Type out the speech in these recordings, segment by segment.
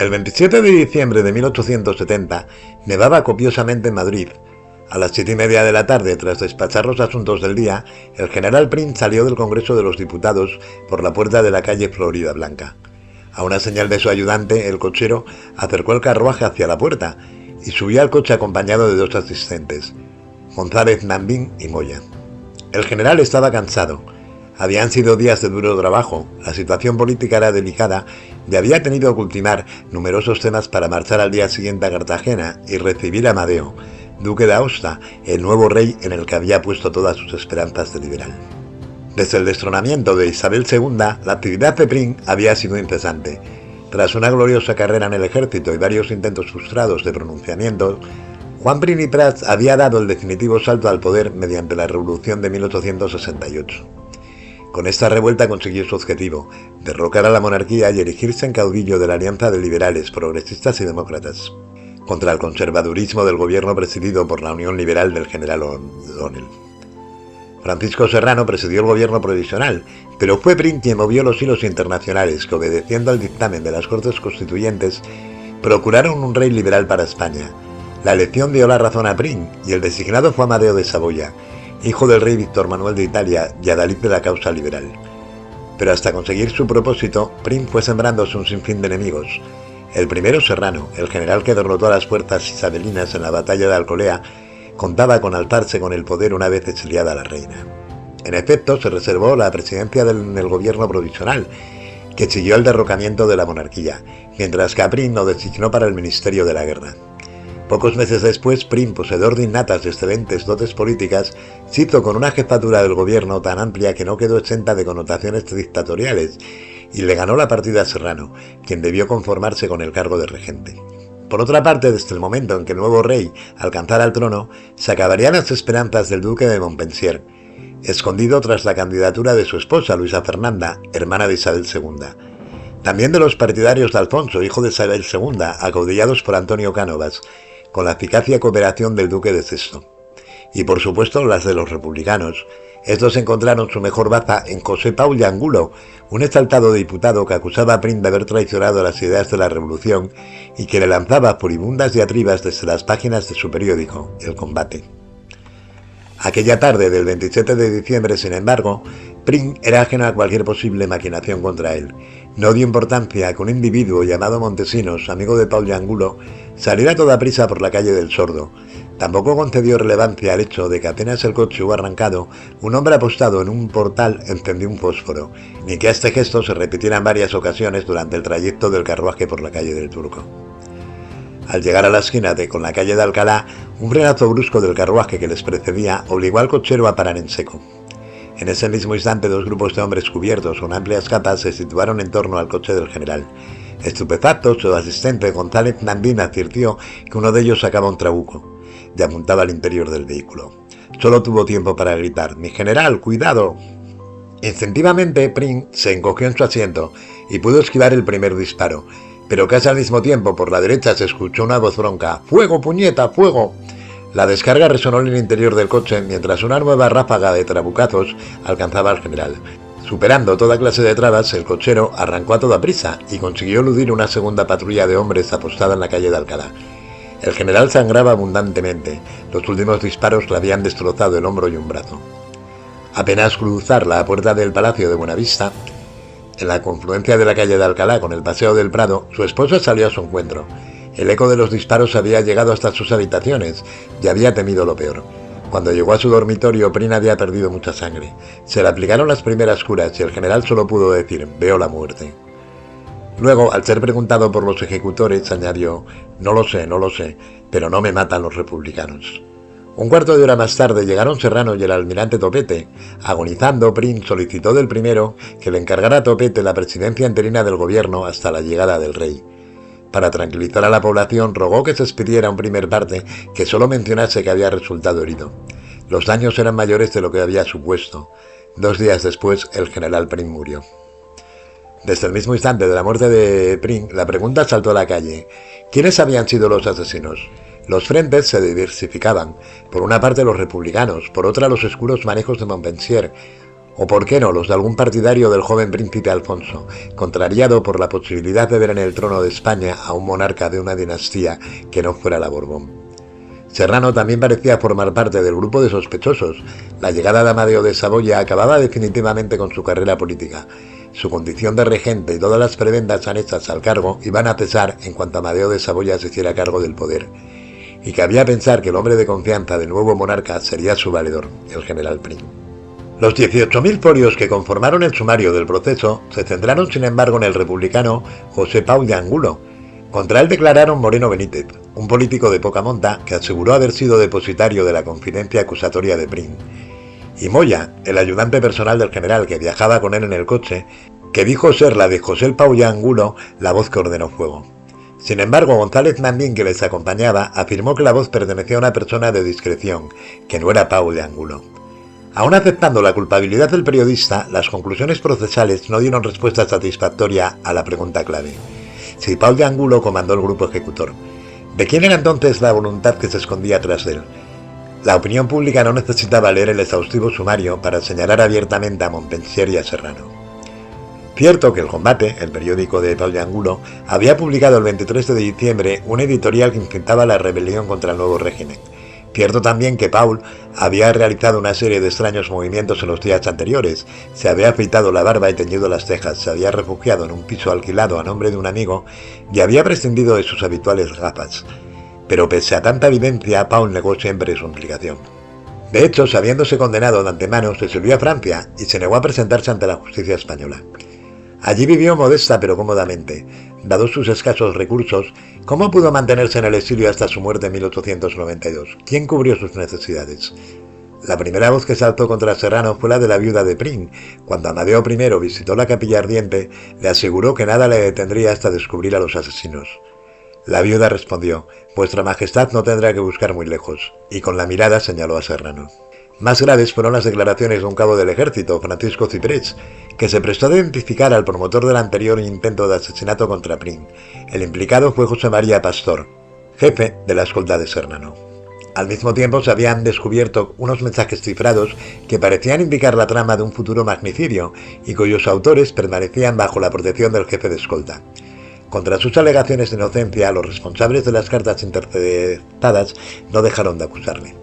El 27 de diciembre de 1870 nevaba copiosamente en Madrid. A las 7:30 de la tarde, tras despachar los asuntos del día, el general Prim salió del Congreso de los Diputados por la puerta de la calle Florida Blanca. A una señal de su ayudante, el cochero acercó el carruaje hacia la puerta y subió al coche acompañado de dos asistentes, González Nambín y Moya. El general estaba cansado. Habían sido días de duro trabajo, la situación política era delicada y había tenido que ultimar numerosos temas para marchar al día siguiente a Cartagena y recibir a Amadeo, duque de Aosta, el nuevo rey en el que había puesto todas sus esperanzas de liberal. Desde el destronamiento de Isabel II, la actividad de Prim había sido incesante. Tras una gloriosa carrera en el ejército y varios intentos frustrados de pronunciamiento, Juan Prim y Prats había dado el definitivo salto al poder mediante la Revolución de 1868. Con esta revuelta consiguió su objetivo, derrocar a la monarquía y erigirse en caudillo de la alianza de liberales, progresistas y demócratas, contra el conservadurismo del gobierno presidido por la Unión Liberal del general O'Donnell. Francisco Serrano presidió el gobierno provisional, pero fue Prim quien movió los hilos internacionales que, obedeciendo al dictamen de las Cortes Constituyentes, procuraron un rey liberal para España. La elección dio la razón a Prim y el designado fue Amadeo de Saboya, hijo del rey Víctor Manuel de Italia y adalid de la causa liberal. Pero hasta conseguir su propósito, Prim fue sembrándose un sinfín de enemigos. El primero, Serrano, el general que derrotó a las fuerzas isabelinas en la batalla de Alcolea, contaba con alzarse con el poder una vez exiliada la reina. En efecto, se reservó la presidencia del gobierno provisional, que siguió el derrocamiento de la monarquía, mientras que a Prim lo designó para el Ministerio de la Guerra. Pocos meses después, Prim, poseedor de innatas y excelentes dotes políticas, se hizo con una jefatura del gobierno tan amplia que no quedó exenta de connotaciones dictatoriales y le ganó la partida a Serrano, quien debió conformarse con el cargo de regente. Por otra parte, desde el momento en que el nuevo rey alcanzara el trono, se acabarían las esperanzas del duque de Montpensier, escondido tras la candidatura de su esposa, Luisa Fernanda, hermana de Isabel II. También de los partidarios de Alfonso, hijo de Isabel II, acaudillados por Antonio Cánovas, con la eficacia y cooperación del duque de Sexto. Y por supuesto las de los republicanos. Estos encontraron su mejor baza en José Pau de Angulo, un exaltado diputado que acusaba a Prim de haber traicionado las ideas de la revolución y que le lanzaba furibundas diatribas desde las páginas de su periódico, El Combate. Aquella tarde del 27 de diciembre, sin embargo, Prim era ajeno a cualquier posible maquinación contra él. No dio importancia a que un individuo llamado Montesinos, amigo de Pau de Angulo, saliera a toda prisa por la calle del Sordo. Tampoco concedió relevancia al hecho de que apenas el coche hubo arrancado, un hombre apostado en un portal encendió un fósforo, ni que este gesto se repitiera en varias ocasiones durante el trayecto del carruaje por la calle del Turco. Al llegar a la esquina con la calle de Alcalá, un frenazo brusco del carruaje que les precedía obligó al cochero a parar en seco. En ese mismo instante, dos grupos de hombres cubiertos con amplias capas se situaron en torno al coche del general. Estupefacto, su asistente González Nambín advirtió que uno de ellos sacaba un trabuco y apuntaba al interior del vehículo. Solo tuvo tiempo para gritar: «¡Mi general, cuidado!». Instintivamente, Prim se encogió en su asiento y pudo esquivar el primer disparo, pero casi al mismo tiempo por la derecha se escuchó una voz bronca: «¡Fuego, puñeta, fuego!». La descarga resonó en el interior del coche mientras una nueva ráfaga de trabucazos alcanzaba al general. Superando toda clase de trabas, el cochero arrancó a toda prisa y consiguió eludir una segunda patrulla de hombres apostada en la calle de Alcalá. El general sangraba abundantemente. Los últimos disparos le habían destrozado el hombro y un brazo. Apenas cruzar la puerta del Palacio de Buenavista, en la confluencia de la calle de Alcalá con el Paseo del Prado, su esposa salió a su encuentro. El eco de los disparos había llegado hasta sus habitaciones y había temido lo peor. Cuando llegó a su dormitorio, Prim había perdido mucha sangre. Se le aplicaron las primeras curas y el general solo pudo decir: «Veo la muerte». Luego, al ser preguntado por los ejecutores, añadió: no lo sé, pero no me matan los republicanos». Un cuarto de hora más tarde llegaron Serrano y el almirante Topete. Agonizando, Prim solicitó del primero que le encargara a Topete la presidencia interina del gobierno hasta la llegada del rey. Para tranquilizar a la población, rogó que se expidiera un primer parte que solo mencionase que había resultado herido. Los daños eran mayores de lo que había supuesto. 2 días después, el general Prim murió. Desde el mismo instante de la muerte de Prim, la pregunta saltó a la calle: ¿quiénes habían sido los asesinos? Los frentes se diversificaban. Por una parte los republicanos, por otra los oscuros manejos de Montpensier, O por qué no los de algún partidario del joven príncipe Alfonso, contrariado por la posibilidad de ver en el trono de España a un monarca de una dinastía que no fuera la Borbón. Serrano también parecía formar parte del grupo de sospechosos. La llegada de Amadeo de Saboya acababa definitivamente con su carrera política. Su condición de regente y todas las prebendas anexas al cargo iban a cesar en cuanto Amadeo de Saboya se hiciera cargo del poder. Y cabía pensar que el hombre de confianza del nuevo monarca sería su valedor, el general Prim. Los 18.000 folios que conformaron el sumario del proceso se centraron sin embargo en el republicano José Pau de Angulo. Contra él declararon Moreno Benítez, un político de poca monta que aseguró haber sido depositario de la confidencia acusatoria de Prim, y Moya, el ayudante personal del general que viajaba con él en el coche, que dijo ser la de José Pau de Angulo la voz que ordenó fuego. Sin embargo, González Mandín, que les acompañaba, afirmó que la voz pertenecía a una persona de discreción, que no era Pau de Angulo. Aún aceptando la culpabilidad del periodista, las conclusiones procesales no dieron respuesta satisfactoria a la pregunta clave: si Pau de Angulo comandó el grupo ejecutor. ¿De quién era entonces la voluntad que se escondía tras de él? La opinión pública no necesitaba leer el exhaustivo sumario para señalar abiertamente a Montpensier y a Serrano. Cierto que El Combate, el periódico de Pau de Angulo, había publicado el 23 de diciembre un editorial que incitaba la rebelión contra el nuevo régimen. Cierto también que Paul había realizado una serie de extraños movimientos en los días anteriores. Se había afeitado la barba y teñido las cejas, se había refugiado en un piso alquilado a nombre de un amigo y había prescindido de sus habituales gafas. Pero pese a tanta evidencia, Paul negó siempre su implicación. De hecho, sabiéndose condenado de antemano, se volvió a Francia y se negó a presentarse ante la justicia española. Allí vivió modesta pero cómodamente. Dados sus escasos recursos, ¿cómo pudo mantenerse en el exilio hasta su muerte en 1892? ¿Quién cubrió sus necesidades? La primera voz que saltó contra Serrano fue la de la viuda de Prim. Cuando Amadeo I visitó la Capilla Ardiente, le aseguró que nada le detendría hasta descubrir a los asesinos. La viuda respondió: «Vuestra Majestad no tendrá que buscar muy lejos», y con la mirada señaló a Serrano. Más graves fueron las declaraciones de un cabo del ejército, Francisco Ciprés, que se prestó a identificar al promotor del anterior intento de asesinato contra Prim. El implicado fue José María Pastor, jefe de la escolta de Serrano. Al mismo tiempo se habían descubierto unos mensajes cifrados que parecían indicar la trama de un futuro magnicidio y cuyos autores permanecían bajo la protección del jefe de escolta. Contra sus alegaciones de inocencia, los responsables de las cartas interceptadas no dejaron de acusarle.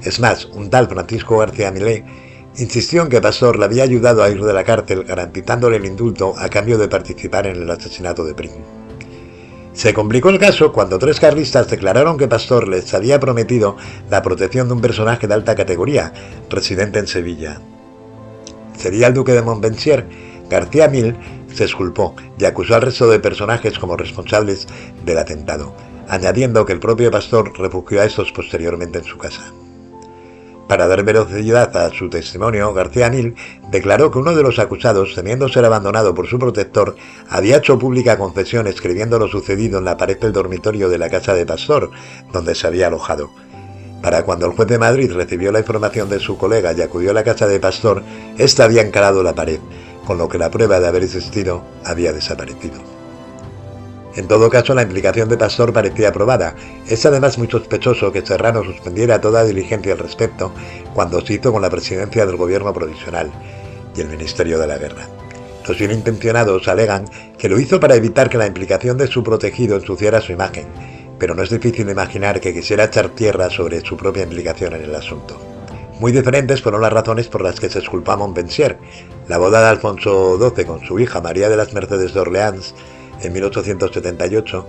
Es más, un tal Francisco García Milé insistió en que Pastor le había ayudado a ir de la cárcel garantizándole el indulto a cambio de participar en el asesinato de Prim. Se complicó el caso cuando 3 carlistas declararon que Pastor les había prometido la protección de un personaje de alta categoría, residente en Sevilla. ¿Sería el duque de Montpensier? García Mil se exculpó y acusó al resto de personajes como responsables del atentado, añadiendo que el propio Pastor refugió a estos posteriormente en su casa. Para dar veracidad a su testimonio, García Mil declaró que uno de los acusados, temiendo ser abandonado por su protector, había hecho pública confesión escribiendo lo sucedido en la pared del dormitorio de la casa de Pastor, donde se había alojado. Para cuando el juez de Madrid recibió la información de su colega y acudió a la casa de Pastor, ésta había encalado la pared, con lo que la prueba de haber existido había desaparecido. En todo caso, la implicación de Pastor parecía probada. Es además muy sospechoso que Serrano suspendiera toda diligencia al respecto cuando se hizo con la presidencia del gobierno provisional y el Ministerio de la Guerra. Los bien intencionados alegan que lo hizo para evitar que la implicación de su protegido ensuciara su imagen, pero no es difícil imaginar que quisiera echar tierra sobre su propia implicación en el asunto. Muy diferentes fueron las razones por las que se exculpó a Montpensier. La boda de Alfonso XII con su hija María de las Mercedes de Orleans en 1878,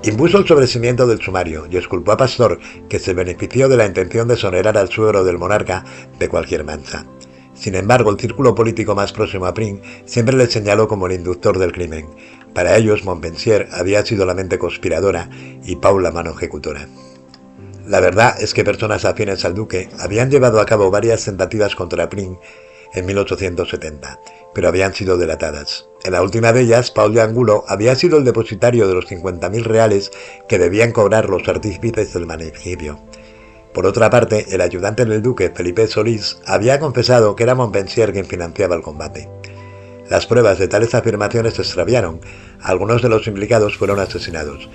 impuso el sobreseimiento del sumario y exculpó a Pastor, que se benefició de la intención de exonerar al suegro del monarca de cualquier mancha. Sin embargo, el círculo político más próximo a Prim siempre le señaló como el inductor del crimen. Para ellos, Montpensier había sido la mente conspiradora y Pau la mano ejecutora. La verdad es que personas afines al duque habían llevado a cabo varias tentativas contra Prim en 1870, pero habían sido delatadas. En la última de ellas, Pau de Angulo había sido el depositario de los 50.000 reales que debían cobrar los artífices del magnicidio. Por otra parte, el ayudante del duque, Felipe Solís, había confesado que era Montpensier quien financiaba el combate. Las pruebas de tales afirmaciones se extraviaron, algunos de los implicados fueron asesinados,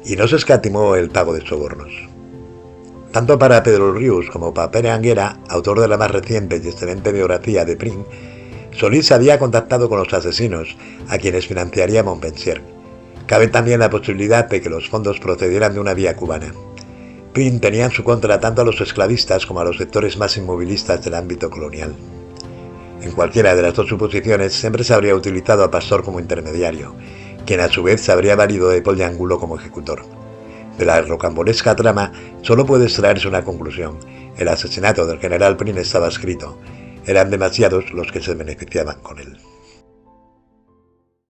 y no se escatimó el pago de sobornos. Tanto para Pedro Rius como para Pere Anguera, autor de la más reciente y excelente biografía de Prim, Solís había contactado con los asesinos, a quienes financiaría Montpensier. Cabe también la posibilidad de que los fondos procedieran de una vía cubana. Prim tenía en su contra tanto a los esclavistas como a los sectores más inmovilistas del ámbito colonial. En cualquiera de las dos suposiciones siempre se habría utilizado a Pastor como intermediario, quien a su vez se habría valido de Paul de Angulo como ejecutor. De la rocambolesca trama solo puede extraerse una conclusión: el asesinato del general Prim estaba escrito. Eran demasiados los que se beneficiaban con él.